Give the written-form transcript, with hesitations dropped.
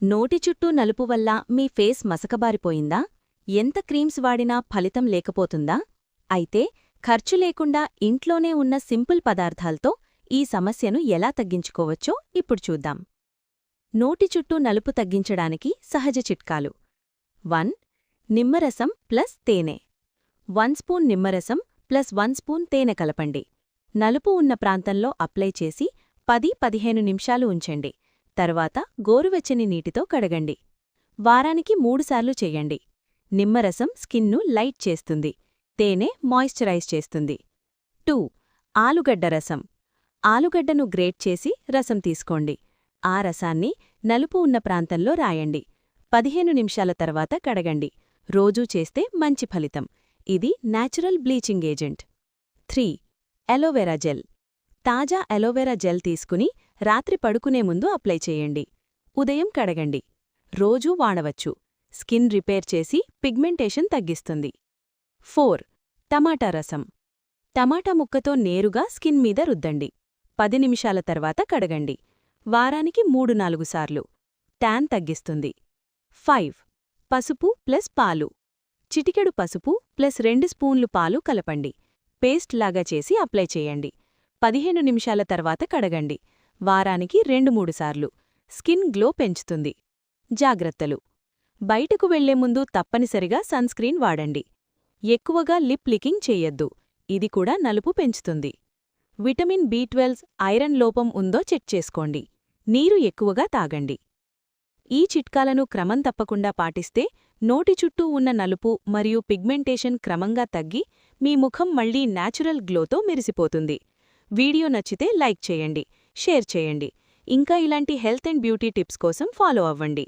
నోటి చుట్టూ నలుపు వల్ల మీ ఫేస్ మసకబారిపోయిందా? ఎంత క్రీమ్స్ వాడినా ఫలితం లేకపోతుందా? అయితే ఖర్చు లేకుండా ఇంట్లోనే ఉన్న సింపుల్ పదార్థాలతో ఈ సమస్యను ఎలా తగ్గించుకోవచ్చో ఇప్పుడు చూద్దాం. నోటి చుట్టూ నలుపు తగ్గించడానికి సహజ చిట్కాలు. 1. నిమ్మరసం ప్లస్ తేనె. 1 స్పూన్ నిమ్మరసం ప్లస్ 1 స్పూన్ తేనె కలపండి. నలుపు ఉన్న ప్రాంతంలో అప్లై చేసి 10-15 నిమిషాలు ఉంచండి. తర్వాత గోరువెచ్చని నీటితో కడగండి. వారానికి 3 సార్లు చెయ్యండి. నిమ్మరసం స్కిన్ను లైట్ చేస్తుంది. తేనె మాయిశ్చరైజ్ చేస్తుంది. 2. ఆలుగడ్డ రసం. ఆలుగడ్డను గ్రేట్ చేసి రసం తీసుకోండి. ఆ రసాన్ని నలుపు ఉన్న ప్రాంతంలో రాయండి. 15 నిమిషాల తర్వాత కడగండి. రోజూ చేస్తే మంచి ఫలితం. ఇది natural bleaching agent. 3. Aloe vera gel. తాజా అలోవెరా జెల్ తీసుకుని రాత్రి పడుకునే ముందు అప్లై చేయండి. ఉదయం కడగండి. రోజూ వాడవచ్చు. స్కిన్ రిపేర్ చేసి పిగ్మెంటేషన్ తగ్గిస్తుంది. 4. టమాటా రసం. టమాటా ముక్కతో నేరుగా స్కిన్ మీద రుద్దండి. 10 నిమిషాల తర్వాత కడగండి. వారానికి 3-4 సార్లు. ట్యాన్ తగ్గిస్తుంది. 5. పసుపు ప్లస్ పాలు. చిటికెడు పసుపు ప్లస్ 2 స్పూన్లు పాలు కలపండి. పేస్ట్ లాగా చేసి అప్లై చేయండి. 15 నిమిషాల తర్వాత కడగండి. వారానికి 2-3 సార్లు. స్కిన్ గ్లో పెంచుతుంది. జాగ్రత్తలు. బయటకు వెళ్లే ముందు తప్పనిసరిగా సన్స్క్రీన్ వాడండి. ఎక్కువగా లిప్ లికింగ్ చెయ్యొద్దు. ఇది కూడా నలుపు పెంచుతుంది. విటమిన్ B12, ఐరన్ లోపం ఉందో చెక్ చేసుకోండి. నీరు ఎక్కువగా తాగండి. ఈ చిట్కాలను క్రమం తప్పకుండా పాటిస్తే నోటి చుట్టూ ఉన్న నలుపు మరియు పిగ్మెంటేషన్ క్రమంగా తగ్గి మీ ముఖం మళ్లీ నేచురల్ గ్లోతో మెరిసిపోతుంది. వీడియో నచ్చితే లైక్ చేయండి, షేర్ చేయండి. ఇంకా ఇలాంటి హెల్త్ అండ్ బ్యూటీ టిప్స్ కోసం ఫాలో అవ్వండి.